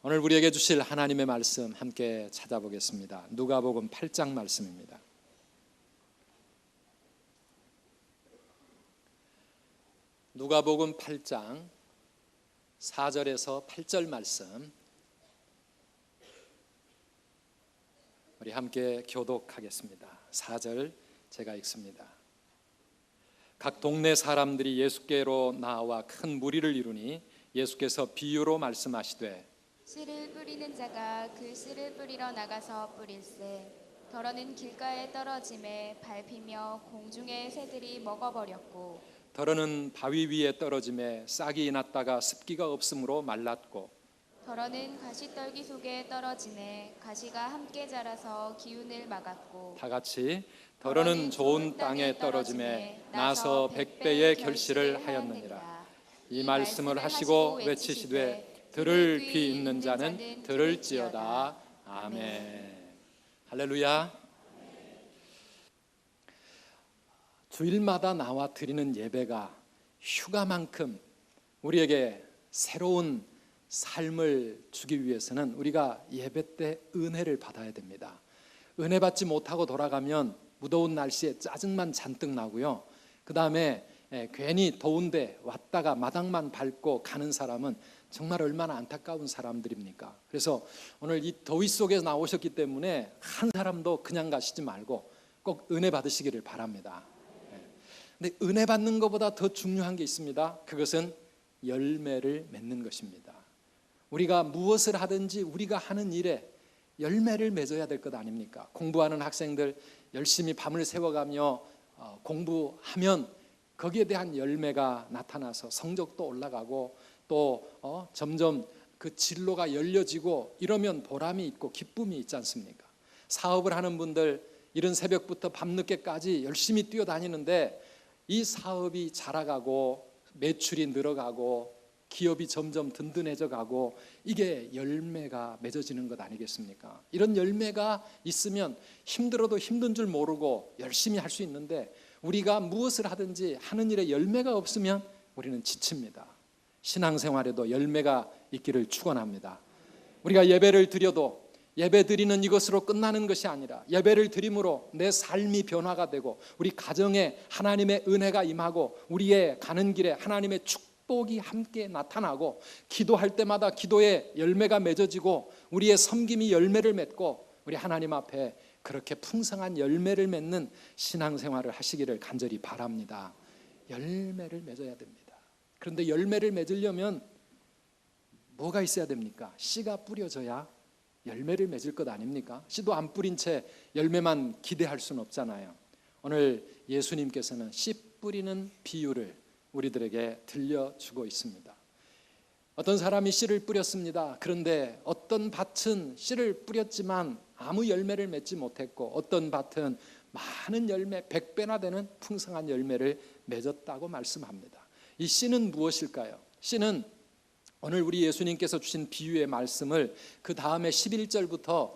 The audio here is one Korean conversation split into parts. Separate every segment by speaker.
Speaker 1: 오늘 우리에게 주실 하나님의 말씀 함께 찾아보겠습니다. 누가복음 8장 말씀입니다. 누가복음 8장 4절에서 8절 말씀 우리 함께 교독하겠습니다. 4절 제가 읽습니다. 각 동네 사람들이 예수께로 나와 큰 무리를 이루니 예수께서 비유로 말씀하시되
Speaker 2: 씨를 뿌리는 자가 그 씨를 뿌리러 나가서 뿌릴새 덜어는 길가에 떨어짐에 밟히며 공중의 새들이 먹어버렸고
Speaker 1: 덜어는 바위 위에 떨어짐에 싹이 났다가 습기가 없으므로 말랐고
Speaker 2: 덜어는 가시떨기 속에 떨어짐에 가시가 함께 자라서 기운을 막았고
Speaker 1: 다 같이 덜어는 좋은 땅에 떨어짐에 나서 100배의 결실을 하였느니라. 이 말씀을 하시고 외치시되 들을 귀 있는 자는 들을지어다. 아멘. 할렐루야. 주일마다 나와 드리는 예배가 휴가만큼 우리에게 새로운 삶을 주기 위해서는 우리가 예배 때 은혜를 받아야 됩니다. 은혜 받지 못하고 돌아가면 무더운 날씨에 짜증만 잔뜩 나고요. 그 다음에 괜히 더운데 왔다가 마당만 밟고 가는 사람은 정말 얼마나 안타까운 사람들입니까? 그래서 오늘 이 더위 속에서 나오셨기 때문에 한 사람도 그냥 가시지 말고 꼭 은혜 받으시기를 바랍니다. 근데 은혜 받는 것보다 더 중요한 게 있습니다. 그것은 열매를 맺는 것입니다. 우리가 무엇을 하든지 우리가 하는 일에 열매를 맺어야 될 것 아닙니까? 공부하는 학생들 열심히 밤을 새워가며 공부하면 거기에 대한 열매가 나타나서 성적도 올라가고 또 점점 그 진로가 열려지고 이러면 보람이 있고 기쁨이 있지 않습니까? 사업을 하는 분들 이른 새벽부터 밤늦게까지 열심히 뛰어다니는데 이 사업이 자라가고 매출이 늘어가고 기업이 점점 든든해져 가고 이게 열매가 맺어지는 것 아니겠습니까? 이런 열매가 있으면 힘들어도 힘든 줄 모르고 열심히 할 수 있는데 우리가 무엇을 하든지 하는 일에 열매가 없으면 우리는 지칩니다. 신앙생활에도 열매가 있기를 축원합니다. 우리가 예배를 드려도 예배 드리는 이것으로 끝나는 것이 아니라 예배를 드림으로 내 삶이 변화가 되고 우리 가정에 하나님의 은혜가 임하고 우리의 가는 길에 하나님의 축복이 함께 나타나고 기도할 때마다 기도에 열매가 맺어지고 우리의 섬김이 열매를 맺고 우리 하나님 앞에 그렇게 풍성한 열매를 맺는 신앙생활을 하시기를 간절히 바랍니다. 열매를 맺어야 됩니다. 그런데 열매를 맺으려면 뭐가 있어야 됩니까? 씨가 뿌려져야 열매를 맺을 것 아닙니까? 씨도 안 뿌린 채 열매만 기대할 수는 없잖아요. 오늘 예수님께서는 씨 뿌리는 비유를 우리들에게 들려주고 있습니다. 어떤 사람이 씨를 뿌렸습니다. 그런데 어떤 밭은 씨를 뿌렸지만 아무 열매를 맺지 못했고 어떤 밭은 많은 열매 100배나 되는 풍성한 열매를 맺었다고 말씀합니다. 이 씨는 무엇일까요? 씨는 오늘 우리 예수님께서 주신 비유의 말씀을 그 다음에 11절부터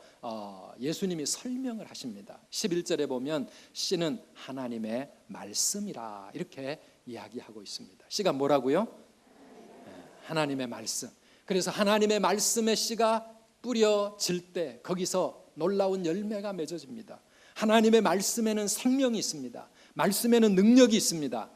Speaker 1: 예수님이 설명을 하십니다. 11절에 보면 씨는 하나님의 말씀이라 이렇게 이야기하고 있습니다. 씨가 뭐라고요? 하나님의 말씀. 그래서 하나님의 말씀의 씨가 뿌려질 때 거기서 놀라운 열매가 맺어집니다. 하나님의 말씀에는 생명이 있습니다. 말씀에는 능력이 있습니다.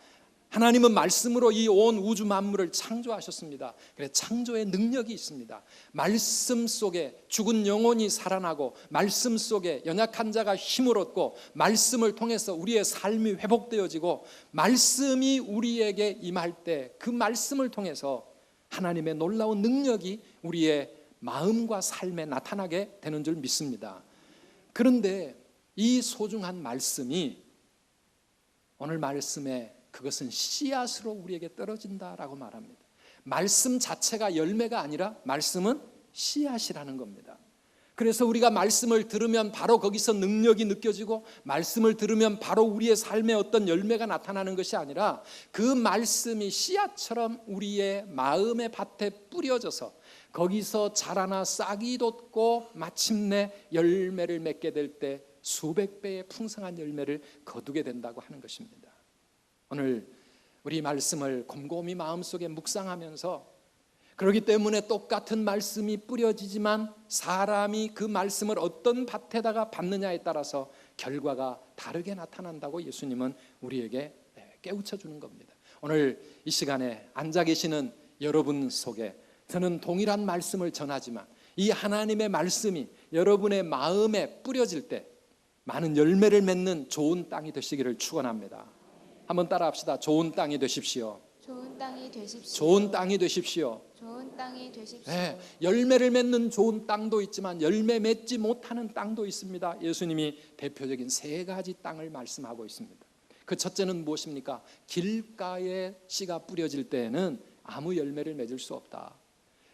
Speaker 1: 하나님은 말씀으로 이 온 우주 만물을 창조하셨습니다. 그래서 창조의 능력이 있습니다. 말씀 속에 죽은 영혼이 살아나고 말씀 속에 연약한 자가 힘을 얻고 말씀을 통해서 우리의 삶이 회복되어지고 말씀이 우리에게 임할 때 그 말씀을 통해서 하나님의 놀라운 능력이 우리의 마음과 삶에 나타나게 되는 줄 믿습니다. 그런데 이 소중한 말씀이 오늘 말씀에 그것은 씨앗으로 우리에게 떨어진다라고 말합니다. 말씀 자체가 열매가 아니라 말씀은 씨앗이라는 겁니다. 그래서 우리가 말씀을 들으면 바로 거기서 능력이 느껴지고 말씀을 들으면 바로 우리의 삶에 어떤 열매가 나타나는 것이 아니라 그 말씀이 씨앗처럼 우리의 마음의 밭에 뿌려져서 거기서 자라나 싹이 돋고 마침내 열매를 맺게 될 때 수백 배의 풍성한 열매를 거두게 된다고 하는 것입니다. 오늘 우리 말씀을 곰곰이 마음속에 묵상하면서 그렇기 때문에 똑같은 말씀이 뿌려지지만 사람이 그 말씀을 어떤 밭에다가 받느냐에 따라서 결과가 다르게 나타난다고 예수님은 우리에게 깨우쳐 주는 겁니다. 오늘 이 시간에 앉아 계시는 여러분 속에 저는 동일한 말씀을 전하지만 이 하나님의 말씀이 여러분의 마음에 뿌려질 때 많은 열매를 맺는 좋은 땅이 되시기를 축원합니다. 한번 따라합시다. 좋은 땅이 되십시오.
Speaker 2: 좋은 땅이 되십시오.
Speaker 1: 좋은 땅이 되십시오.
Speaker 2: 좋은 땅이 되십시오.
Speaker 1: 네, 열매를 맺는 좋은 땅도 있지만 열매 맺지 못하는 땅도 있습니다. 예수님이 대표적인 세 가지 땅을 말씀하고 있습니다. 그 첫째는 무엇입니까? 길가에 씨가 뿌려질 때에는 아무 열매를 맺을 수 없다.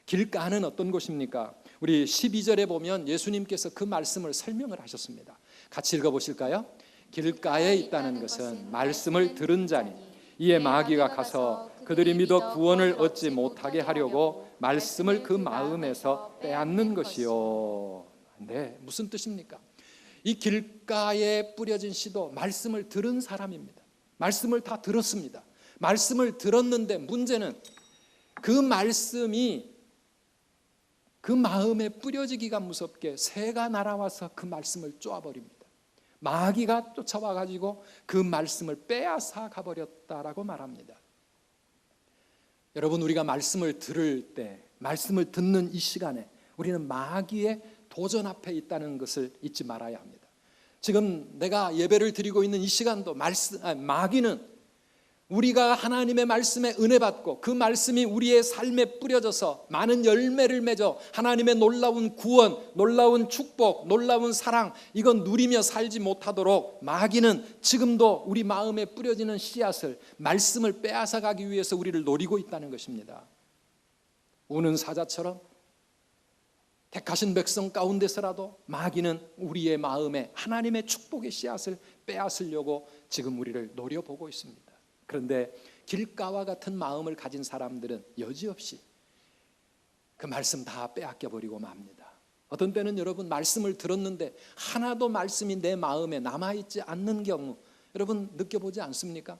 Speaker 1: 길가는 어떤 곳입니까? 우리 12절에 보면 예수님께서 그 말씀을 설명을 하셨습니다. 같이 읽어보실까요? 길가에 있다는 것은 말씀을 들은 자니 이에 마귀가 가서 그들이 믿어 구원을 얻지 못하게 하려고 말씀을 그 마음에서 빼앗는 것이요. 네, 무슨 뜻입니까? 이 길가에 뿌려진 씨도 말씀을 들은 사람입니다. 말씀을 다 들었습니다. 말씀을 들었는데 문제는 그 말씀이 그 마음에 뿌려지기가 무섭게 새가 날아와서 그 말씀을 쪼아버립니다. 마귀가 쫓아와 가지고 그 말씀을 빼앗아 가버렸다라고 말합니다. 여러분, 우리가 말씀을 들을 때, 말씀을 듣는 이 시간에 우리는 마귀의 도전 앞에 있다는 것을 잊지 말아야 합니다. 지금 내가 예배를 드리고 있는 이 시간도 마귀는 우리가 하나님의 말씀에 은혜 받고 그 말씀이 우리의 삶에 뿌려져서 많은 열매를 맺어 하나님의 놀라운 구원, 놀라운 축복, 놀라운 사랑 이건 누리며 살지 못하도록 마귀는 지금도 우리 마음에 뿌려지는 씨앗을, 말씀을 빼앗아 가기 위해서 우리를 노리고 있다는 것입니다. 우는 사자처럼 택하신 백성 가운데서라도 마귀는 우리의 마음에 하나님의 축복의 씨앗을 빼앗으려고 지금 우리를 노려보고 있습니다. 그런데 길가와 같은 마음을 가진 사람들은 여지없이 그 말씀 다 빼앗겨버리고 맙니다. 어떤 때는 여러분 말씀을 들었는데 하나도 말씀이 내 마음에 남아있지 않는 경우 여러분 느껴보지 않습니까?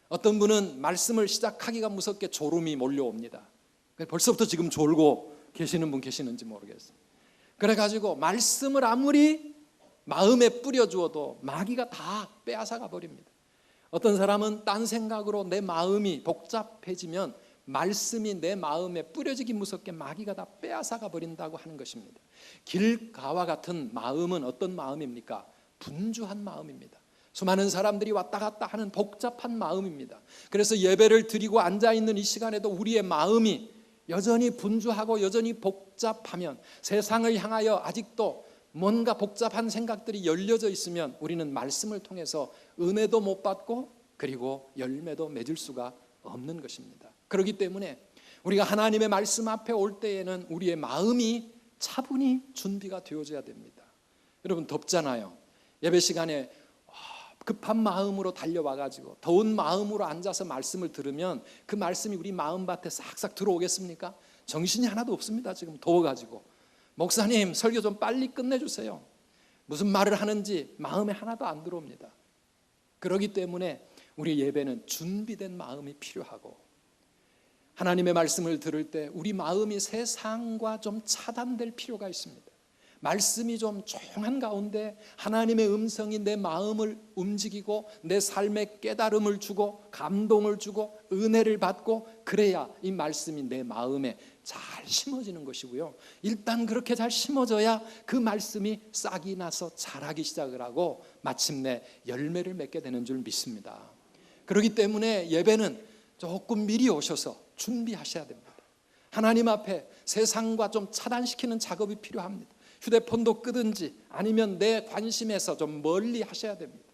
Speaker 1: 어떤 분은 말씀을 시작하기가 무섭게 졸음이 몰려옵니다. 벌써부터 지금 졸고 계시는 분 계시는지 모르겠어요. 그래가지고 말씀을 아무리 마음에 뿌려주어도 마귀가 다 빼앗아가 버립니다. 어떤 사람은 딴 생각으로 내 마음이 복잡해지면 말씀이 내 마음에 뿌려지기 무섭게 마귀가 다 빼앗아가 버린다고 하는 것입니다. 길가와 같은 마음은 어떤 마음입니까? 분주한 마음입니다. 수많은 사람들이 왔다 갔다 하는 복잡한 마음입니다. 그래서 예배를 드리고 앉아있는 이 시간에도 우리의 마음이 여전히 분주하고 여전히 복잡하면, 세상을 향하여 아직도 뭔가 복잡한 생각들이 열려져 있으면 우리는 말씀을 통해서 은혜도 못 받고 그리고 열매도 맺을 수가 없는 것입니다. 그렇기 때문에 우리가 하나님의 말씀 앞에 올 때에는 우리의 마음이 차분히 준비가 되어져야 됩니다. 여러분 덥잖아요. 예배 시간에 급한 마음으로 달려와가지고 더운 마음으로 앉아서 말씀을 들으면 그 말씀이 우리 마음밭에 싹싹 들어오겠습니까? 정신이 하나도 없습니다. 지금 더워가지고 목사님 설교 좀 빨리 끝내주세요. 무슨 말을 하는지 마음에 하나도 안 들어옵니다. 그렇기 때문에 우리 예배는 준비된 마음이 필요하고, 하나님의 말씀을 들을 때 우리 마음이 세상과 좀 차단될 필요가 있습니다. 말씀이 좀 조용한 가운데 하나님의 음성이 내 마음을 움직이고 내 삶에 깨달음을 주고 감동을 주고 은혜를 받고, 그래야 이 말씀이 내 마음에 잘 심어지는 것이고요. 일단 그렇게 잘 심어져야 그 말씀이 싹이 나서 자라기 시작을 하고 마침내 열매를 맺게 되는 줄 믿습니다. 그렇기 때문에 예배는 조금 미리 오셔서 준비하셔야 됩니다. 하나님 앞에 세상과 좀 차단시키는 작업이 필요합니다. 휴대폰도 끄든지 아니면 내 관심에서 좀 멀리 하셔야 됩니다.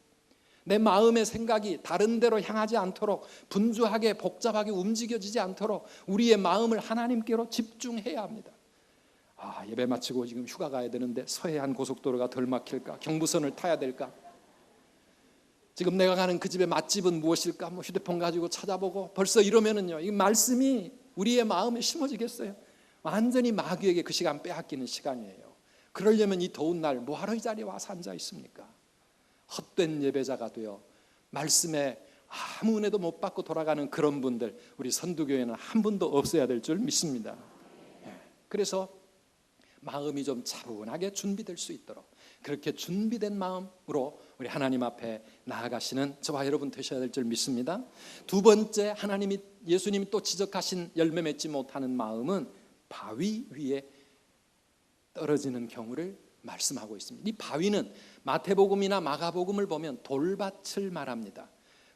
Speaker 1: 내 마음의 생각이 다른 데로 향하지 않도록, 분주하게 복잡하게 움직여지지 않도록 우리의 마음을 하나님께로 집중해야 합니다. 예배 마치고 지금 휴가 가야 되는데 서해안 고속도로가 덜 막힐까? 경부선을 타야 될까? 지금 내가 가는 그 집의 맛집은 무엇일까? 휴대폰 가지고 찾아보고 벌써 이러면은요, 이 말씀이 우리의 마음에 심어지겠어요? 완전히 마귀에게 그 시간 빼앗기는 시간이에요. 그러려면 이 더운 날 뭐하러 이 자리에 와서 앉아 있습니까? 헛된 예배자가 되어 말씀에 아무 은혜도 못 받고 돌아가는 그런 분들, 우리 선두교회는 한 분도 없어야 될 줄 믿습니다. 그래서 마음이 좀 차분하게 준비될 수 있도록 그렇게 준비된 마음으로 우리 하나님 앞에 나아가시는 저와 여러분 되셔야 될 줄 믿습니다. 두 번째, 예수님이 또 지적하신 열매 맺지 못하는 마음은 바위 위에 떨어지는 경우를 말씀하고 있습니다. 이 바위는 마태복음이나 마가복음을 보면 돌밭을 말합니다.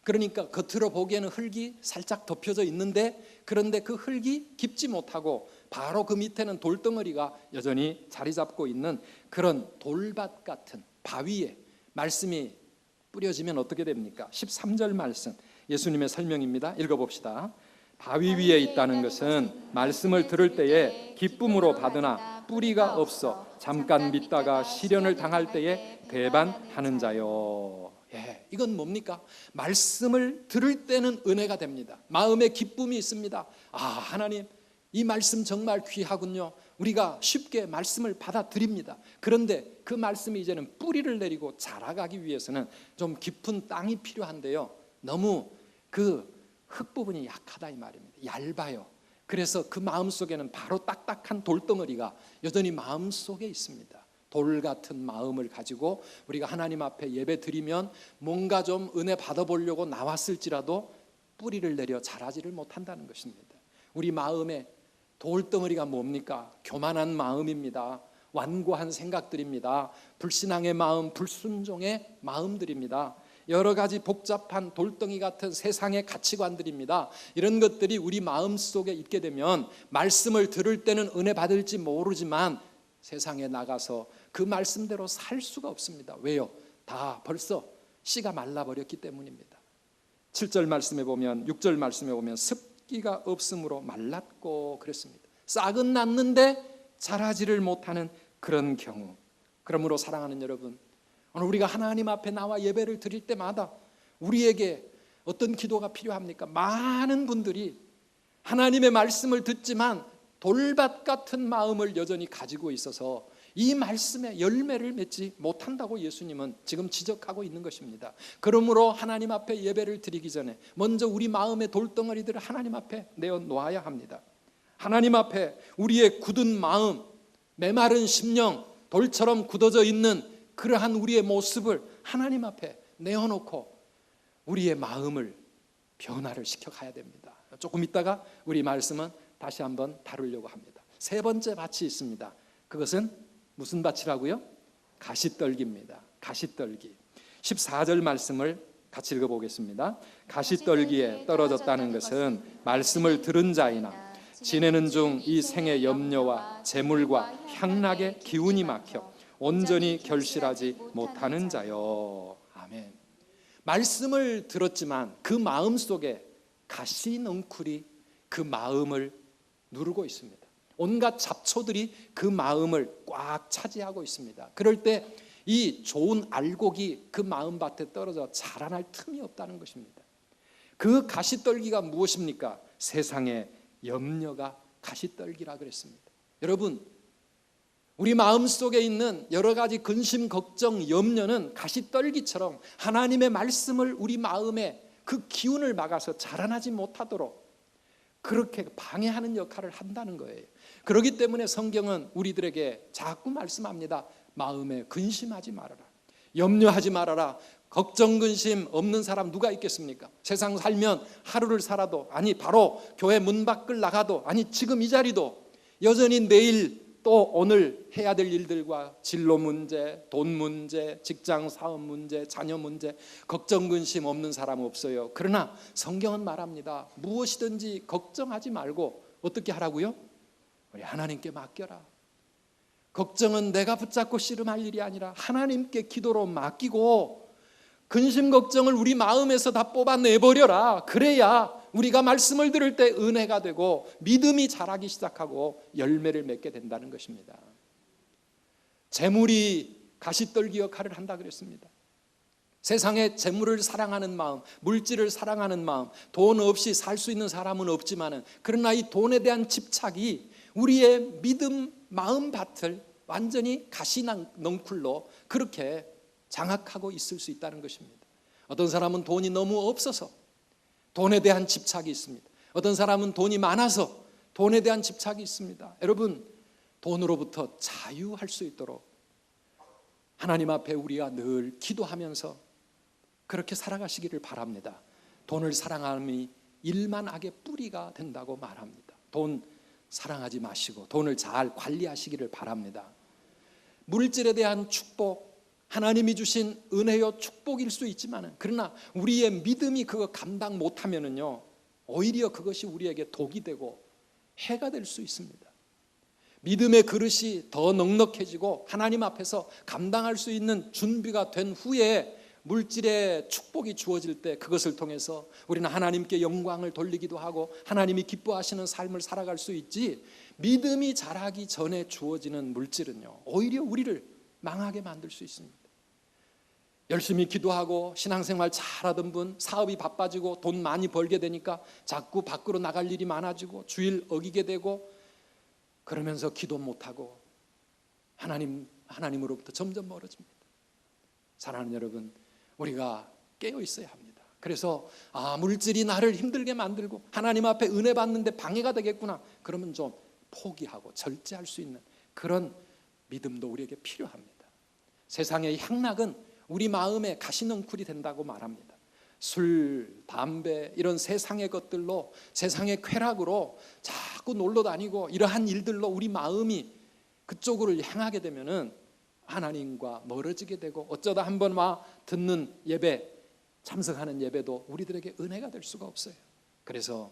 Speaker 1: 그러니까 겉으로 보기에는 흙이 살짝 덮여져 있는데, 그런데 그 흙이 깊지 못하고 바로 그 밑에는 돌덩어리가 여전히 자리 잡고 있는 그런 돌밭 같은 바위에 말씀이 뿌려지면 어떻게 됩니까? 13절 말씀, 예수님의 설명입니다. 읽어봅시다. 바위 위에 있다는 것은 말씀을 들을 때에 기쁨으로 받으나 뿌리가 없어 잠깐 믿다가 시련을 당할 때에 배반하는 자요. 이건 뭡니까? 말씀을 들을 때는 은혜가 됩니다. 마음에 기쁨이 있습니다. 하나님, 이 말씀 정말 귀하군요. 우리가 쉽게 말씀을 받아들입니다. 그런데 그 말씀이 이제는 뿌리를 내리고 자라가기 위해서는 좀 깊은 땅이 필요한데요, 너무 그 흙 부분이 약하다 이 말입니다. 얇아요. 그래서 그 마음속에는 바로 딱딱한 돌덩어리가 여전히 마음속에 있습니다. 돌 같은 마음을 가지고 우리가 하나님 앞에 예배 드리면 뭔가 좀 은혜 받아보려고 나왔을지라도 뿌리를 내려 자라지를 못한다는 것입니다. 우리 마음에 돌덩어리가 뭡니까? 교만한 마음입니다. 완고한 생각들입니다. 불신앙의 마음, 불순종의 마음들입니다. 여러 가지 복잡한 돌덩이 같은 세상의 가치관들입니다. 이런 것들이 우리 마음속에 있게 되면 말씀을 들을 때는 은혜 받을지 모르지만 세상에 나가서 그 말씀대로 살 수가 없습니다. 왜요? 다 벌써 씨가 말라버렸기 때문입니다. 7절 말씀에 보면, 6절 말씀에 보면 습기가 없으므로 말랐고 그랬습니다. 싹은 났는데 자라지를 못하는 그런 경우. 그러므로 사랑하는 여러분, 오늘 우리가 하나님 앞에 나와 예배를 드릴 때마다 우리에게 어떤 기도가 필요합니까? 많은 분들이 하나님의 말씀을 듣지만 돌밭 같은 마음을 여전히 가지고 있어서 이 말씀에 열매를 맺지 못한다고 예수님은 지금 지적하고 있는 것입니다. 그러므로 하나님 앞에 예배를 드리기 전에 먼저 우리 마음의 돌덩어리들을 하나님 앞에 내어놓아야 합니다. 하나님 앞에 우리의 굳은 마음, 메마른 심령, 돌처럼 굳어져 있는 그러한 우리의 모습을 하나님 앞에 내어놓고 우리의 마음을 변화를 시켜가야 됩니다. 조금 있다가 우리 말씀은 다시 한번 다루려고 합니다. 세 번째 밭이 있습니다. 그것은 무슨 밭이라고요? 가시떨기입니다. 가시떨기. 14절 말씀을 같이 읽어보겠습니다. 가시떨기에 떨어졌다는 것은 말씀을 들은 자이나 지내는 중 이 생의 염려와 재물과 향락의 기운이 막혀 온전히 결실하지 못하는 자요. 아멘. 말씀을 들었지만 그 마음 속에 가시넝쿨이 그 마음을 누르고 있습니다. 온갖 잡초들이 그 마음을 꽉 차지하고 있습니다. 그럴 때 이 좋은 알곡이 그 마음밭에 떨어져 자라날 틈이 없다는 것입니다. 그 가시떨기가 무엇입니까? 세상의 염려가 가시떨기라 그랬습니다. 여러분, 우리 마음속에 있는 여러 가지 근심, 걱정, 염려는 가시떨기처럼 하나님의 말씀을 우리 마음에 그 기운을 막아서 자라나지 못하도록 그렇게 방해하는 역할을 한다는 거예요. 그렇기 때문에 성경은 우리들에게 자꾸 말씀합니다. 마음에 근심하지 말아라, 염려하지 말아라. 걱정, 근심 없는 사람 누가 있겠습니까? 세상 살면 하루를 살아도, 아니 바로 교회 문 밖을 나가도, 아니 지금 이 자리도 여전히 내일 또 오늘 해야 될 일들과 진로 문제, 돈 문제, 직장 사업 문제, 자녀 문제, 걱정 근심 없는 사람 없어요. 그러나 성경은 말합니다. 무엇이든지 걱정하지 말고 어떻게 하라고요? 우리 하나님께 맡겨라. 걱정은 내가 붙잡고 씨름할 일이 아니라 하나님께 기도로 맡기고 근심 걱정을 우리 마음에서 다 뽑아내버려라. 그래야 우리가 말씀을 들을 때 은혜가 되고 믿음이 자라기 시작하고 열매를 맺게 된다는 것입니다. 재물이 가시떨기 역할을 한다 그랬습니다. 세상에 재물을 사랑하는 마음, 물질을 사랑하는 마음, 돈 없이 살 수 있는 사람은 없지만은, 그러나 이 돈에 대한 집착이 우리의 믿음 마음밭을 완전히 가시넝쿨로 그렇게 장악하고 있을 수 있다는 것입니다. 어떤 사람은 돈이 너무 없어서 돈에 대한 집착이 있습니다. 어떤 사람은 돈이 많아서 돈에 대한 집착이 있습니다. 여러분, 돈으로부터 자유할 수 있도록 하나님 앞에 우리가 늘 기도하면서 그렇게 살아가시기를 바랍니다. 돈을 사랑함이 일만 악의 뿌리가 된다고 말합니다. 돈 사랑하지 마시고 돈을 잘 관리하시기를 바랍니다. 물질에 대한 축복, 하나님이 주신 은혜요 축복일 수 있지만, 그러나 우리의 믿음이 그거 감당 못하면은요, 오히려 그것이 우리에게 독이 되고 해가 될 수 있습니다. 믿음의 그릇이 더 넉넉해지고 하나님 앞에서 감당할 수 있는 준비가 된 후에 물질의 축복이 주어질 때 그것을 통해서 우리는 하나님께 영광을 돌리기도 하고 하나님이 기뻐하시는 삶을 살아갈 수 있지, 믿음이 자라기 전에 주어지는 물질은요, 오히려 우리를 망하게 만들 수 있습니다. 열심히 기도하고 신앙생활 잘하던 분, 사업이 바빠지고 돈 많이 벌게 되니까 자꾸 밖으로 나갈 일이 많아지고 주일 어기게 되고, 그러면서 기도 못하고 하나님으로부터 점점 멀어집니다. 사랑하는 여러분, 우리가 깨어 있어야 합니다. 그래서 물질이 나를 힘들게 만들고 하나님 앞에 은혜 받는데 방해가 되겠구나, 그러면 좀 포기하고 절제할 수 있는 그런 믿음도 우리에게 필요합니다. 세상의 향락은 우리 마음에 가시넝쿨이 된다고 말합니다. 술, 담배 이런 세상의 것들로, 세상의 쾌락으로 자꾸 놀러 다니고 이러한 일들로 우리 마음이 그쪽으로 향하게 되면은 하나님과 멀어지게 되고, 어쩌다 한번 와 듣는 예배, 참석하는 예배도 우리들에게 은혜가 될 수가 없어요. 그래서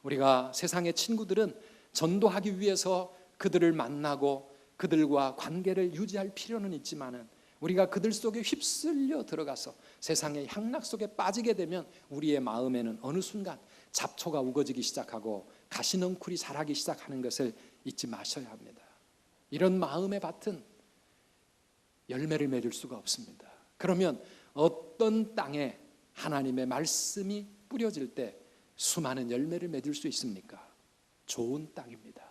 Speaker 1: 우리가 세상의 친구들은 전도하기 위해서 그들을 만나고 그들과 관계를 유지할 필요는 있지만은, 우리가 그들 속에 휩쓸려 들어가서 세상의 향락 속에 빠지게 되면 우리의 마음에는 어느 순간 잡초가 우거지기 시작하고 가시넝쿨이 자라기 시작하는 것을 잊지 마셔야 합니다. 이런 마음의 밭은 열매를 맺을 수가 없습니다. 그러면 어떤 땅에 하나님의 말씀이 뿌려질 때 수많은 열매를 맺을 수 있습니까? 좋은 땅입니다.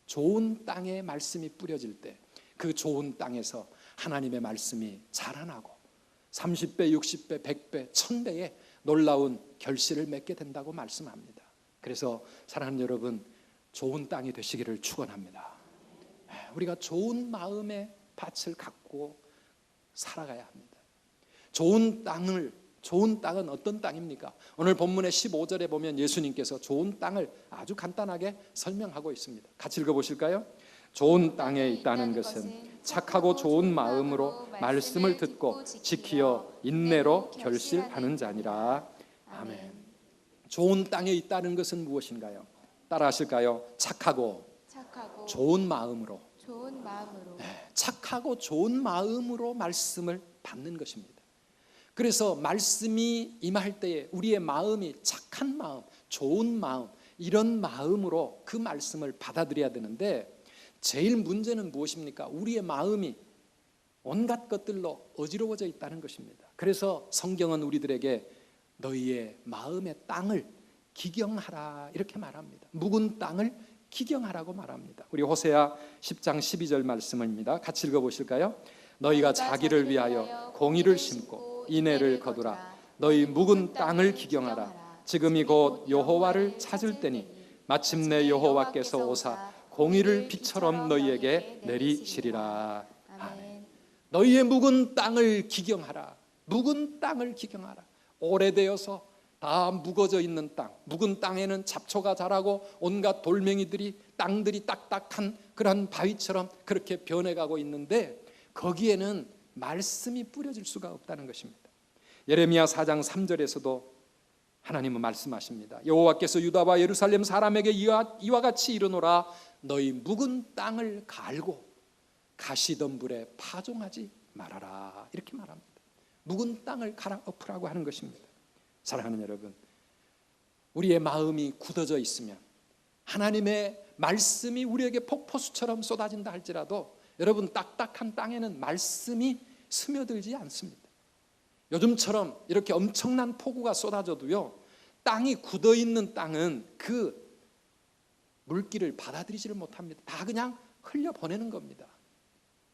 Speaker 1: 좋은 땅에 말씀이 뿌려질 때 그 좋은 땅에서 하나님의 말씀이 자라나고 30배, 60배, 100배, 1000배의 놀라운 결실을 맺게 된다고 말씀합니다. 그래서 사랑하는 여러분, 좋은 땅이 되시기를 축원합니다. 우리가 좋은 마음의 밭을 갖고 살아가야 합니다. 좋은 땅은 어떤 땅입니까? 오늘 본문의 15절에 보면 예수님께서 좋은 땅을 아주 간단하게 설명하고 있습니다. 같이 읽어보실까요? 좋은 땅에 있다는 것은 착하고 좋은 마음으로 말씀을 듣고 지키어 인내로 결실하는 자니라. 아멘. 좋은 땅에 있다는 것은 무엇인가요? 따라하실까요? 착하고 좋은 마음으로. 착하고 좋은 마음으로 말씀을 받는 것입니다. 그래서 말씀이 임할 때에 우리의 마음이 착한 마음, 좋은 마음, 이런 마음으로 그 말씀을 받아들여야 되는데, 제일 문제는 무엇입니까? 우리의 마음이 온갖 것들로 어지러워져 있다는 것입니다. 그래서 성경은 우리들에게 너희의 마음의 땅을 기경하라 이렇게 말합니다. 묵은 땅을 기경하라고 말합니다. 우리 호세아 10장 12절 말씀입니다. 같이 읽어보실까요? 너희가 자기를 위하여 공의를 심고 인애를 거두라. 너희 묵은 땅을 기경하라. 지금이 곧 여호와를 찾을 때니 마침내 여호와께서 오사 공의를 비처럼 너희에게 내리시리라. 아멘. 너희의 묵은 땅을 기경하라. 묵은 땅을 기경하라. 오래되어서 다 묵어져 있는 땅, 묵은 땅에는 잡초가 자라고 온갖 돌멩이들이, 땅들이 딱딱한 그런 바위처럼 그렇게 변해가고 있는데, 거기에는 말씀이 뿌려질 수가 없다는 것입니다. 예레미야 4장 3절에서도 하나님은 말씀하십니다. 여호와께서 유다와 예루살렘 사람에게 이와 같이 이르노라. 너희 묵은 땅을 갈고 가시덤불에 파종하지 말아라. 이렇게 말합니다. 묵은 땅을 갈아 엎으라고 하는 것입니다. 사랑하는 여러분, 우리의 마음이 굳어져 있으면 하나님의 말씀이 우리에게 폭포수처럼 쏟아진다 할지라도, 여러분, 딱딱한 땅에는 말씀이 스며들지 않습니다. 요즘처럼 이렇게 엄청난 폭우가 쏟아져도요, 땅이 굳어있는 땅은 그 물기를 받아들이지를 못합니다. 다 그냥 흘려보내는 겁니다.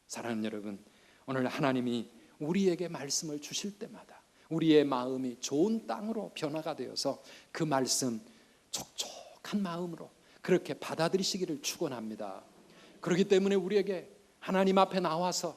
Speaker 1: 사랑하는 여러분, 오늘 하나님이 우리에게 말씀을 주실 때마다 우리의 마음이 좋은 땅으로 변화가 되어서 그 말씀 촉촉한 마음으로 그렇게 받아들이시기를 축원합니다. 그렇기 때문에 우리에게 하나님 앞에 나와서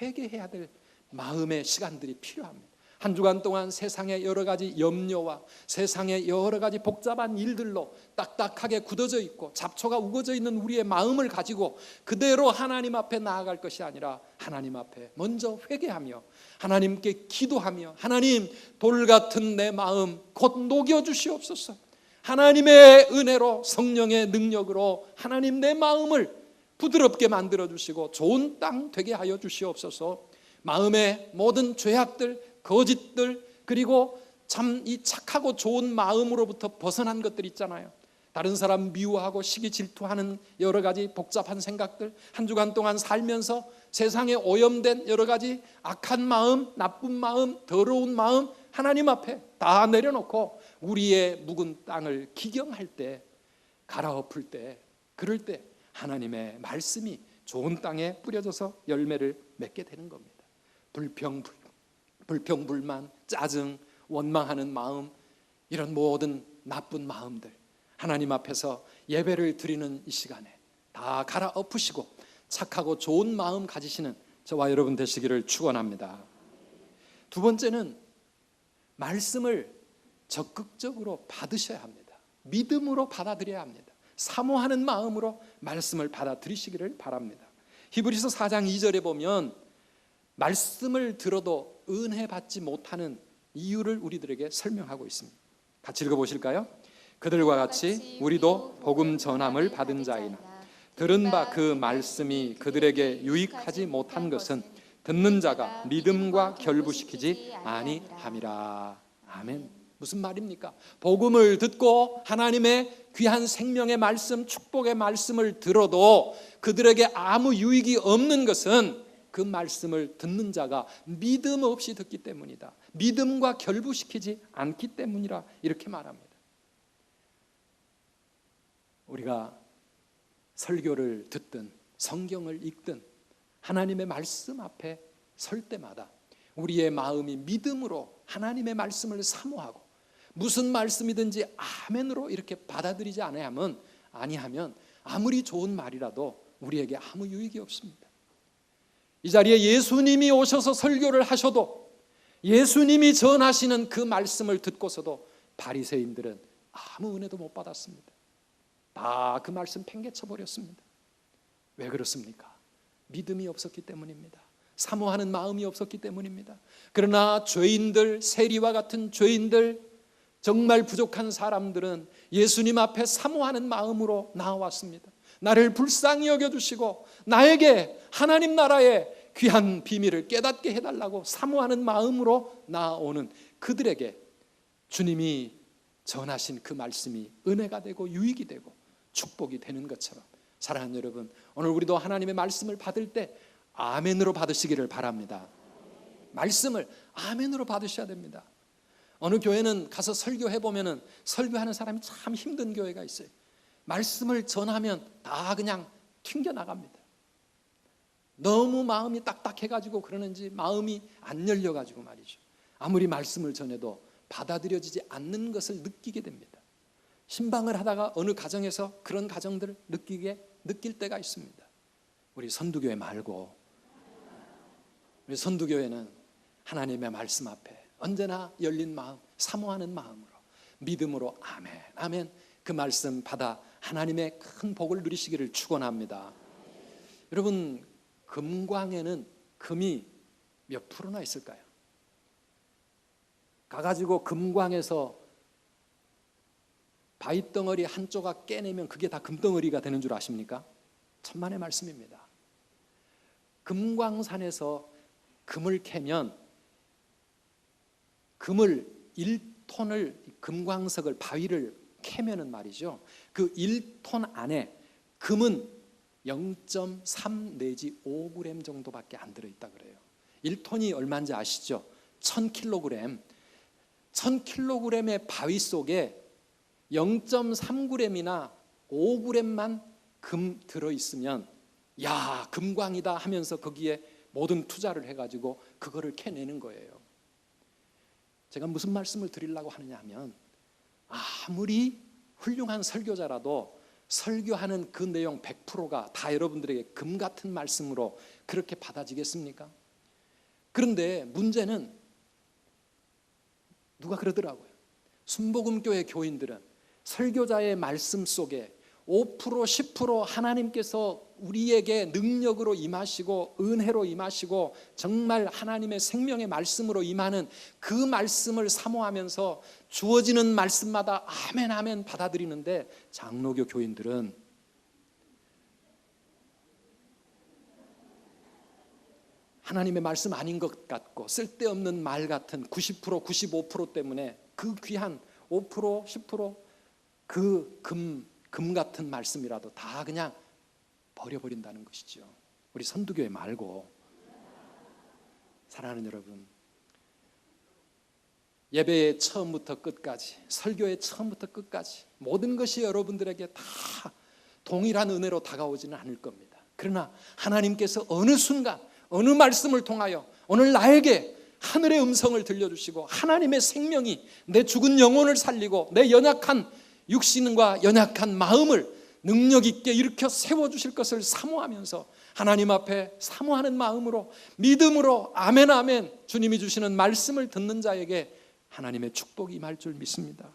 Speaker 1: 회개해야 될 마음의 시간들이 필요합니다. 한 주간 동안 세상의 여러 가지 염려와 세상의 여러 가지 복잡한 일들로 딱딱하게 굳어져 있고 잡초가 우거져 있는 우리의 마음을 가지고 그대로 하나님 앞에 나아갈 것이 아니라 하나님 앞에 먼저 회개하며 하나님께 기도하며 하나님, 돌 같은 내 마음 곧 녹여주시옵소서. 하나님의 은혜로 성령의 능력으로 하나님 내 마음을 부드럽게 만들어 주시고 좋은 땅 되게 하여 주시옵소서. 마음의 모든 죄악들, 거짓들, 그리고 참 이 착하고 좋은 마음으로부터 벗어난 것들 있잖아요. 다른 사람 미워하고 시기 질투하는 여러 가지 복잡한 생각들, 한 주간 동안 살면서 세상에 오염된 여러 가지 악한 마음, 나쁜 마음, 더러운 마음 하나님 앞에 다 내려놓고 우리의 묵은 땅을 기경할 때, 갈아엎을 때, 그럴 때 하나님의 말씀이 좋은 땅에 뿌려져서 열매를 맺게 되는 겁니다. 불평불만, 짜증, 원망하는 마음, 이런 모든 나쁜 마음들 하나님 앞에서 예배를 드리는 이 시간에 다 갈아엎으시고 착하고 좋은 마음 가지시는 저와 여러분 되시기를 축원합니다. 두 번째는 말씀을 적극적으로 받으셔야 합니다. 믿음으로 받아들여야 합니다. 사모하는 마음으로 말씀을 받아들이시기를 바랍니다. 히브리서 4장 2절에 보면 말씀을 들어도 은혜 받지 못하는 이유를 우리들에게 설명하고 있습니다. 같이 읽어보실까요? 그들과 같이 우리도 복음 전함을 받은 자이나 들은 바 그 말씀이 그들에게 유익하지 못한 것은 듣는 자가 믿음과 결부시키지 아니함이라. 아멘. 무슨 말입니까? 복음을 듣고 하나님의 귀한 생명의 말씀, 축복의 말씀을 들어도 그들에게 아무 유익이 없는 것은 그 말씀을 듣는 자가 믿음 없이 듣기 때문이다. 믿음과 결부시키지 않기 때문이라 이렇게 말합니다. 우리가 설교를 듣든 성경을 읽든 하나님의 말씀 앞에 설 때마다 우리의 마음이 믿음으로 하나님의 말씀을 사모하고 무슨 말씀이든지 아멘으로 이렇게 받아들이지 아니하면 아무리 좋은 말이라도 우리에게 아무 유익이 없습니다. 이 자리에 예수님이 오셔서 설교를 하셔도 예수님이 전하시는 그 말씀을 듣고서도 바리새인들은 아무 은혜도 못 받았습니다. 다 그 말씀 팽개쳐 버렸습니다. 왜 그렇습니까? 믿음이 없었기 때문입니다. 사모하는 마음이 없었기 때문입니다. 그러나 죄인들, 세리와 같은 죄인들, 정말 부족한 사람들은 예수님 앞에 사모하는 마음으로 나아왔습니다. 나를 불쌍히 여겨주시고 나에게 하나님 나라의 귀한 비밀을 깨닫게 해달라고 사모하는 마음으로 나아오는 그들에게 주님이 전하신 그 말씀이 은혜가 되고 유익이 되고 축복이 되는 것처럼 사랑하는 여러분, 오늘 우리도 하나님의 말씀을 받을 때 아멘으로 받으시기를 바랍니다. 말씀을 아멘으로 받으셔야 됩니다. 어느 교회는 가서 설교해보면 설교하는 사람이 참 힘든 교회가 있어요. 말씀을 전하면 다 그냥 튕겨나갑니다. 너무 마음이 딱딱해가지고 그러는지 마음이 안 열려가지고 말이죠. 아무리 말씀을 전해도 받아들여지지 않는 것을 느끼게 됩니다. 신방을 하다가 어느 가정에서 그런 가정들을 느낄 때가 있습니다. 우리 선두교회 말고 우리 선두교회는 하나님의 말씀 앞에 언제나 열린 마음, 사모하는 마음으로 믿음으로 아멘, 아멘 그 말씀 받아 하나님의 큰 복을 누리시기를 축원합니다. 여러분, 금광에는 금이 몇 프로나 있을까요? 가가지고 금광에서 바위덩어리 한 조각 깨내면 그게 다 금덩어리가 되는 줄 아십니까? 천만의 말씀입니다. 금광산에서 금을 캐면 금을 1톤을 금광석을 바위를 캐면은 말이죠. 그 1톤 안에 금은 0.3 내지 5g 정도밖에 안 들어있다 그래요. 1톤이 얼마인지 아시죠? 1000kg. 1000kg의 바위 속에 0.3g이나 5g만 금 들어있으면 야, 금광이다 하면서 거기에 모든 투자를 해가지고 그거를 캐내는 거예요. 제가 무슨 말씀을 드리려고 하느냐 하면, 아무리 훌륭한 설교자라도 설교하는 그 내용 100%가 다 여러분들에게 금 같은 말씀으로 그렇게 받아지겠습니까? 그런데 문제는 누가 그러더라고요. 순복음교회 교인들은 설교자의 말씀 속에 5% 10% 하나님께서 우리에게 능력으로 임하시고 은혜로 임하시고 정말 하나님의 생명의 말씀으로 임하는 그 말씀을 사모하면서 주어지는 말씀마다 아멘 아멘 받아들이는데, 장로교 교인들은 하나님의 말씀 아닌 것 같고 쓸데없는 말 같은 90% 95% 때문에 그 귀한 5% 10% 그 금 같은 말씀이라도 다 그냥 버려버린다는 것이죠. 우리 선두교회 말고. 사랑하는 여러분, 예배의 처음부터 끝까지, 설교의 처음부터 끝까지 모든 것이 여러분들에게 다 동일한 은혜로 다가오지는 않을 겁니다. 그러나 하나님께서 어느 순간 어느 말씀을 통하여 오늘 나에게 하늘의 음성을 들려주시고 하나님의 생명이 내 죽은 영혼을 살리고 내 연약한 육신과 연약한 마음을 능력 있게 일으켜 세워주실 것을 사모하면서 하나님 앞에 사모하는 마음으로 믿음으로 아멘 아멘 주님이 주시는 말씀을 듣는 자에게 하나님의 축복이 임할 줄 믿습니다.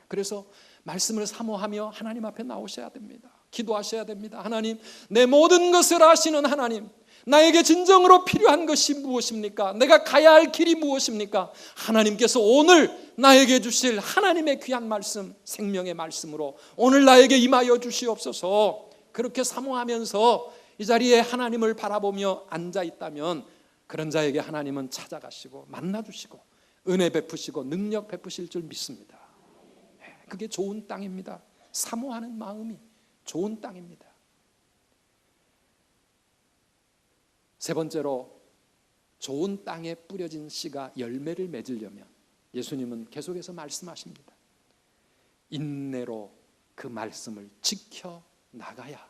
Speaker 1: 그래서 말씀을 사모하며 하나님 앞에 나오셔야 됩니다. 기도하셔야 됩니다. 하나님, 내 모든 것을 아시는 하나님, 나에게 진정으로 필요한 것이 무엇입니까? 내가 가야 할 길이 무엇입니까? 하나님께서 오늘 나에게 주실 하나님의 귀한 말씀, 생명의 말씀으로 오늘 나에게 임하여 주시옵소서. 그렇게 사모하면서 이 자리에 하나님을 바라보며 앉아 있다면 그런 자에게 하나님은 찾아가시고 만나주시고 은혜 베푸시고 능력 베푸실 줄 믿습니다. 그게 좋은 땅입니다. 사모하는 마음이 좋은 땅입니다. 세 번째로, 좋은 땅에 뿌려진 씨가 열매를 맺으려면 예수님은 계속해서 말씀하십니다. 인내로 그 말씀을 지켜나가야,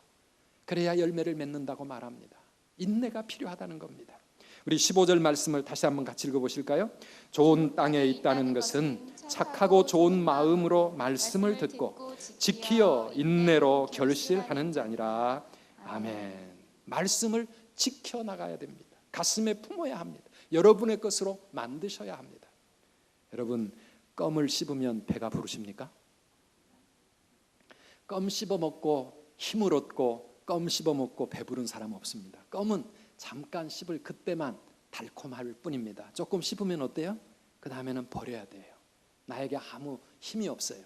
Speaker 1: 그래야 열매를 맺는다고 말합니다. 인내가 필요하다는 겁니다. 우리 15절 말씀을 다시 한번 같이 읽어보실까요? 좋은 땅에 있다는 것은 착하고 좋은 마음으로 말씀을 듣고 지키어 인내로 결실하는 자니라. 아멘. 말씀을 지켜나가야 됩니다. 가슴에 품어야 합니다. 여러분의 것으로 만드셔야 합니다. 여러분, 껌을 씹으면 배가 부르십니까? 껌 씹어 먹고 힘을 얻고 껌 씹어 먹고 배부른 사람 없습니다. 껌은 잠깐 씹을 그때만 달콤할 뿐입니다. 조금 씹으면 어때요? 그 다음에는 버려야 돼요. 나에게 아무 힘이 없어요.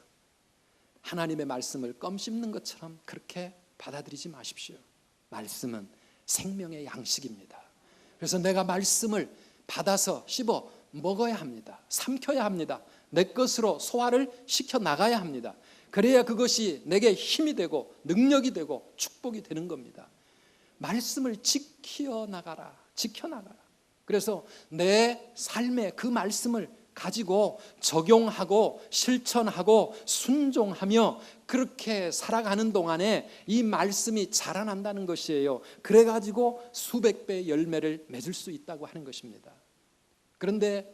Speaker 1: 하나님의 말씀을 껌 씹는 것처럼 그렇게 받아들이지 마십시오. 말씀은 생명의 양식입니다. 그래서 내가 말씀을 받아서 씹어 먹어야 합니다. 삼켜야 합니다. 내 것으로 소화를 시켜 나가야 합니다. 그래야 그것이 내게 힘이 되고 능력이 되고 축복이 되는 겁니다. 말씀을 지켜나가라. 지켜나가라. 그래서 내 삶에 그 말씀을 가지고 적용하고 실천하고 순종하며 그렇게 살아가는 동안에 이 말씀이 자라난다는 것이에요. 그래가지고 수백 배의 열매를 맺을 수 있다고 하는 것입니다. 그런데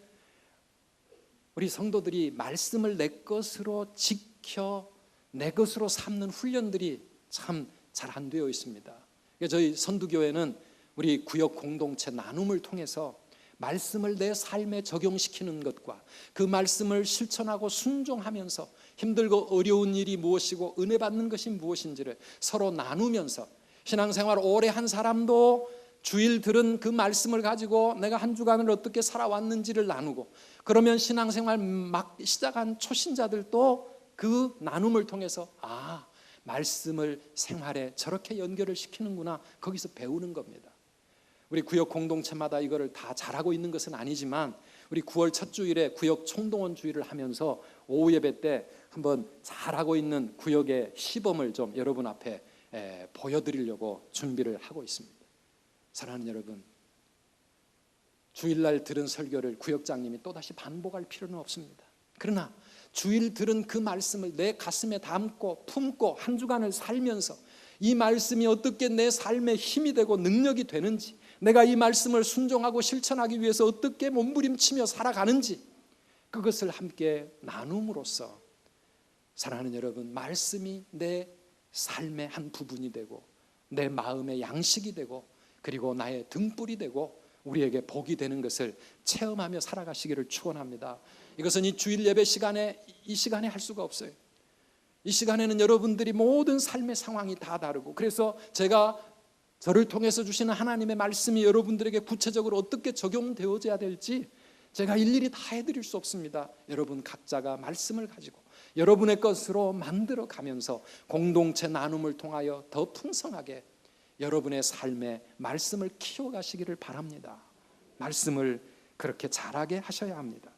Speaker 1: 우리 성도들이 말씀을 내 것으로 지켜 내 것으로 삼는 훈련들이 참 잘 안 되어 있습니다. 저희 선두교회는 우리 구역 공동체 나눔을 통해서 말씀을 내 삶에 적용시키는 것과 그 말씀을 실천하고 순종하면서 힘들고 어려운 일이 무엇이고 은혜 받는 것이 무엇인지를 서로 나누면서 신앙생활 오래 한 사람도 주일 들은 그 말씀을 가지고 내가 한 주간을 어떻게 살아왔는지를 나누고, 그러면 신앙생활 막 시작한 초신자들도 그 나눔을 통해서 말씀을 생활에 저렇게 연결을 시키는구나, 거기서 배우는 겁니다. 우리 구역 공동체마다 이거를 다 잘하고 있는 것은 아니지만 우리 9월 첫 주일에 구역 총동원 주일을 하면서 오후 예배 때 한번 잘하고 있는 구역의 시범을 좀 여러분 앞에 보여드리려고 준비를 하고 있습니다. 사랑하는 여러분, 주일날 들은 설교를 구역장님이 또다시 반복할 필요는 없습니다. 그러나 주일 들은 그 말씀을 내 가슴에 담고 품고 한 주간을 살면서 이 말씀이 어떻게 내 삶에 힘이 되고 능력이 되는지, 내가 이 말씀을 순종하고 실천하기 위해서 어떻게 몸부림치며 살아가는지, 그것을 함께 나눔으로써 사랑하는 여러분, 말씀이 내 삶의 한 부분이 되고 내 마음의 양식이 되고 그리고 나의 등불이 되고 우리에게 복이 되는 것을 체험하며 살아가시기를 축원합니다. 이것은 이 주일 예배 시간에 이 시간에 할 수가 없어요. 이 시간에는 여러분들이 모든 삶의 상황이 다 다르고, 그래서 제가 저를 통해서 주시는 하나님의 말씀이 여러분들에게 구체적으로 어떻게 적용되어져야 될지 제가 일일이 다 해드릴 수 없습니다. 여러분 각자가 말씀을 가지고 여러분의 것으로 만들어 가면서 공동체 나눔을 통하여 더 풍성하게 여러분의 삶에 말씀을 키워가시기를 바랍니다. 말씀을 그렇게 잘하게 하셔야 합니다.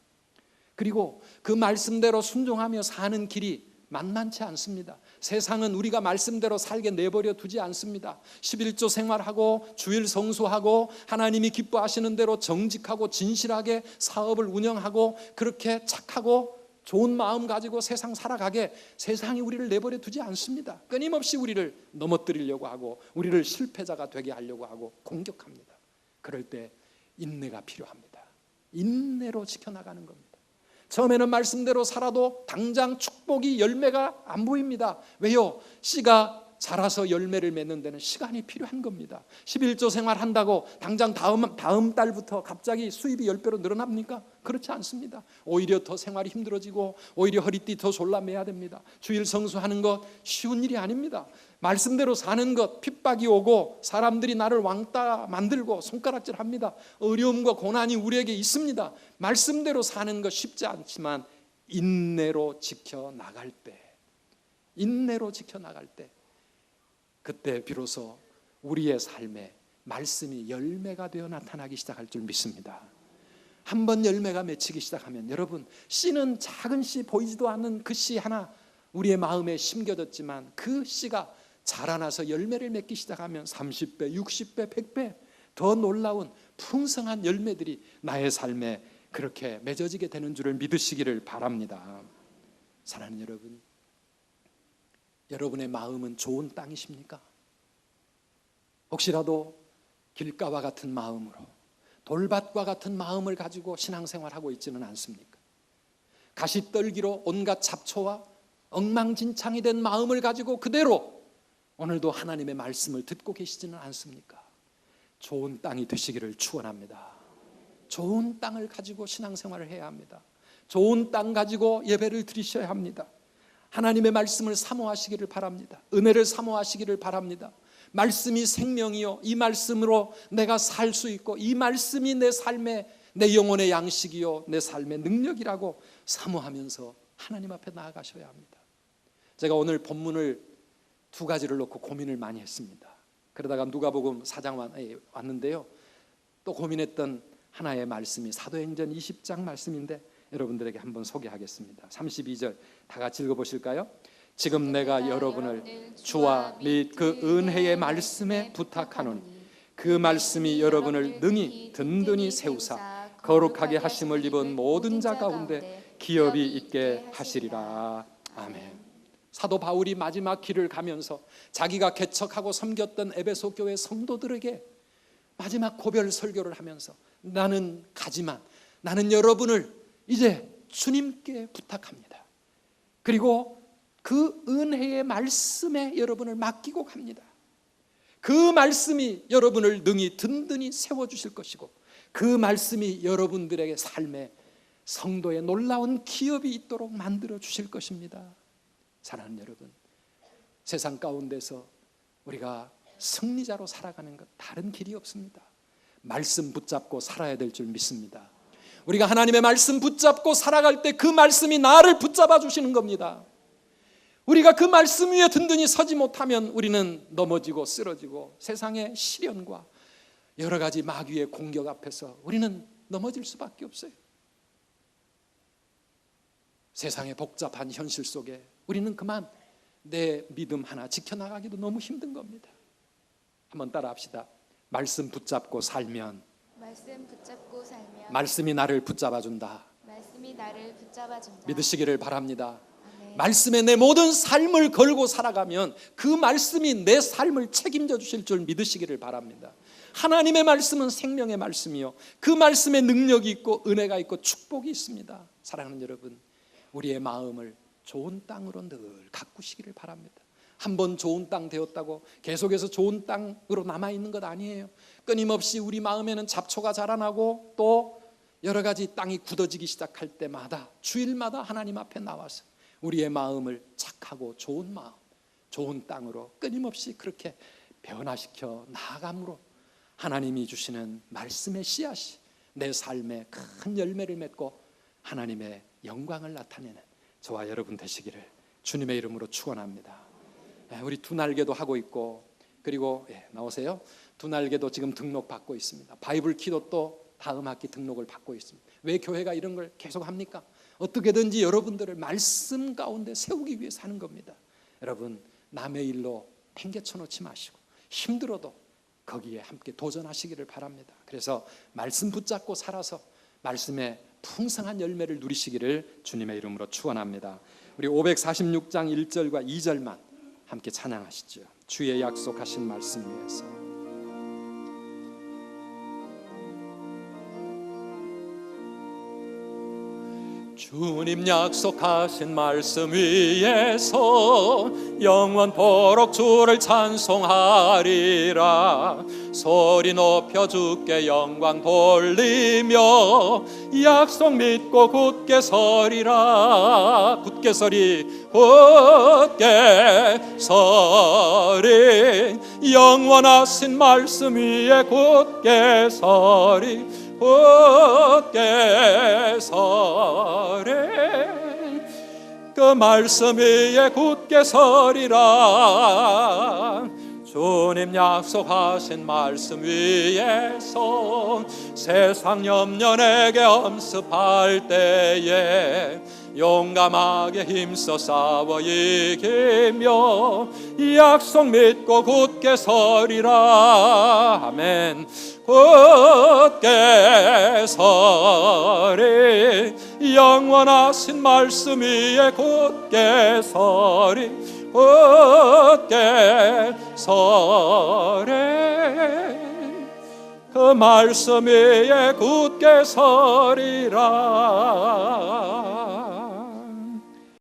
Speaker 1: 그리고 그 말씀대로 순종하며 사는 길이 만만치 않습니다. 세상은 우리가 말씀대로 살게 내버려 두지 않습니다. 11조 생활하고 주일 성수하고 하나님이 기뻐하시는 대로 정직하고 진실하게 사업을 운영하고 그렇게 착하고 좋은 마음 가지고 세상 살아가게 세상이 우리를 내버려 두지 않습니다. 끊임없이 우리를 넘어뜨리려고 하고 우리를 실패자가 되게 하려고 하고 공격합니다. 그럴 때 인내가 필요합니다. 인내로 지켜나가는 겁니다. 처음에는 말씀대로 살아도 당장 축복이 열매가 안 보입니다. 왜요? 씨가 자라서 열매를 맺는 데는 시간이 필요한 겁니다. 11조 생활한다고 당장 다음 달부터 갑자기 수입이 10배로 늘어납니까? 그렇지 않습니다. 오히려 더 생활이 힘들어지고 오히려 허리띠 더 졸라매야 됩니다. 주일 성수하는 것 쉬운 일이 아닙니다. 말씀대로 사는 것, 핍박이 오고 사람들이 나를 왕따 만들고 손가락질합니다. 어려움과 고난이 우리에게 있습니다. 말씀대로 사는 것 쉽지 않지만 인내로 지켜나갈 때, 그때 비로소 우리의 삶에 말씀이 열매가 되어 나타나기 시작할 줄 믿습니다. 한번 열매가 맺히기 시작하면 여러분, 씨는 작은 씨, 보이지도 않는 그 씨 하나 우리의 마음에 심겨졌지만 그 씨가 자라나서 열매를 맺기 시작하면 30배, 60배, 100배 더 놀라운 풍성한 열매들이 나의 삶에 그렇게 맺어지게 되는 줄을 믿으시기를 바랍니다. 사랑하는 여러분, 여러분의 마음은 좋은 땅이십니까? 혹시라도 길가와 같은 마음으로, 돌밭과 같은 마음을 가지고 신앙생활하고 있지는 않습니까? 가시떨기로 온갖 잡초와 엉망진창이 된 마음을 가지고 그대로 오늘도 하나님의 말씀을 듣고 계시지는 않습니까? 좋은 땅이 되시기를 축원합니다. 좋은 땅을 가지고 신앙생활을 해야 합니다. 좋은 땅 가지고 예배를 드리셔야 합니다. 하나님의 말씀을 사모하시기를 바랍니다. 은혜를 사모하시기를 바랍니다. 말씀이 생명이요, 이 말씀으로 내가 살 수 있고 이 말씀이 내 삶의, 내 영혼의 양식이요 내 삶의 능력이라고 사모하면서 하나님 앞에 나아가셔야 합니다. 제가 오늘 본문을 두 가지를 놓고 고민을 많이 했습니다. 그러다가 누가복음 4장 왔는데요, 또 고민했던 하나의 말씀이 사도행전 20장 말씀인데 여러분들에게 한번 소개하겠습니다. 32절 다 같이 읽어보실까요? 지금 내가 여러분을 주와 및 그 은혜의 말씀에 부탁하노니 그 말씀이 여러분을 능히 든든히 세우사 거룩하게 하심을 입은 모든 자 가운데 기업이 있게 하시리라. 아멘. 사도 바울이 마지막 길을 가면서 자기가 개척하고 섬겼던 에베소 교회 성도들에게 마지막 고별 설교를 하면서 나는 가지만 나는 여러분을 이제 주님께 부탁합니다. 그리고 그 은혜의 말씀에 여러분을 맡기고 갑니다. 그 말씀이 여러분을 능히 든든히 세워주실 것이고 그 말씀이 여러분들에게 삶에 성도의 놀라운 기업이 있도록 만들어 주실 것입니다. 사랑하는 여러분, 세상 가운데서 우리가 승리자로 살아가는 것 다른 길이 없습니다. 말씀 붙잡고 살아야 될 줄 믿습니다. 우리가 하나님의 말씀 붙잡고 살아갈 때 그 말씀이 나를 붙잡아 주시는 겁니다. 우리가 그 말씀 위에 든든히 서지 못하면 우리는 넘어지고 쓰러지고 세상의 시련과 여러 가지 마귀의 공격 앞에서 우리는 넘어질 수밖에 없어요. 세상의 복잡한 현실 속에 우리는 그만 내 믿음 하나 지켜나가기도 너무 힘든 겁니다. 한번 따라합시다. 말씀 붙잡고 살면 말씀이 나를 붙잡아준다. 믿으시기를 바랍니다.
Speaker 2: 아멘.
Speaker 1: 말씀에 내 모든 삶을 걸고 살아가면 그 말씀이 내 삶을 책임져 주실 줄 믿으시기를 바랍니다. 하나님의 말씀은 생명의 말씀이요 그 말씀에 능력이 있고 은혜가 있고 축복이 있습니다. 사랑하는 여러분, 우리의 마음을 좋은 땅으로 늘 가꾸시기를 바랍니다. 한번 좋은 땅 되었다고 계속해서 좋은 땅으로 남아있는 것 아니에요. 끊임없이 우리 마음에는 잡초가 자라나고 또 여러 가지 땅이 굳어지기 시작할 때마다 주일마다 하나님 앞에 나와서 우리의 마음을 착하고 좋은 마음, 좋은 땅으로 끊임없이 그렇게 변화시켜 나아감으로 하나님이 주시는 말씀의 씨앗이 내 삶에 큰 열매를 맺고 하나님의 영광을 나타내는 저와 여러분 되시기를 주님의 이름으로 축원합니다. 우리 두 날개도 하고 있고, 그리고 나오세요. 두 날개도 지금 등록받고 있습니다. 바이블 키도 또 다음 학기 등록을 받고 있습니다. 왜 교회가 이런 걸 계속 합니까? 어떻게든지 여러분들을 말씀 가운데 세우기 위해서 하는 겁니다. 여러분, 남의 일로 팽개쳐 놓지 마시고 힘들어도 거기에 함께 도전하시기를 바랍니다. 그래서 말씀 붙잡고 살아서 말씀의 풍성한 열매를 누리시기를 주님의 이름으로 축원합니다. 우리 546장 1절과 2절만 함께 찬양하시죠. 주의 약속하신 말씀 위에서. 주님 약속하신 말씀 위에서 영원토록 주를 찬송하리라. 소리 높여 주께 영광 돌리며 약속 믿고 굳게 서리라. 굳게 서리, 굳게 서리. 영원하신 말씀 위에 굳게 서리, 굳게 서리. 그 말씀 위에 굳게 서리라. 주님 약속하신 말씀 위에서 세상 염려 내게 엄습할 때에 용감하게 힘써 싸워 이기며 약속 믿고 굳게 서리라. 아멘. 굳게 서리. 영원하신 말씀 위에 굳게 서리, 굳게 서리. 그 말씀 위에 굳게 서리라.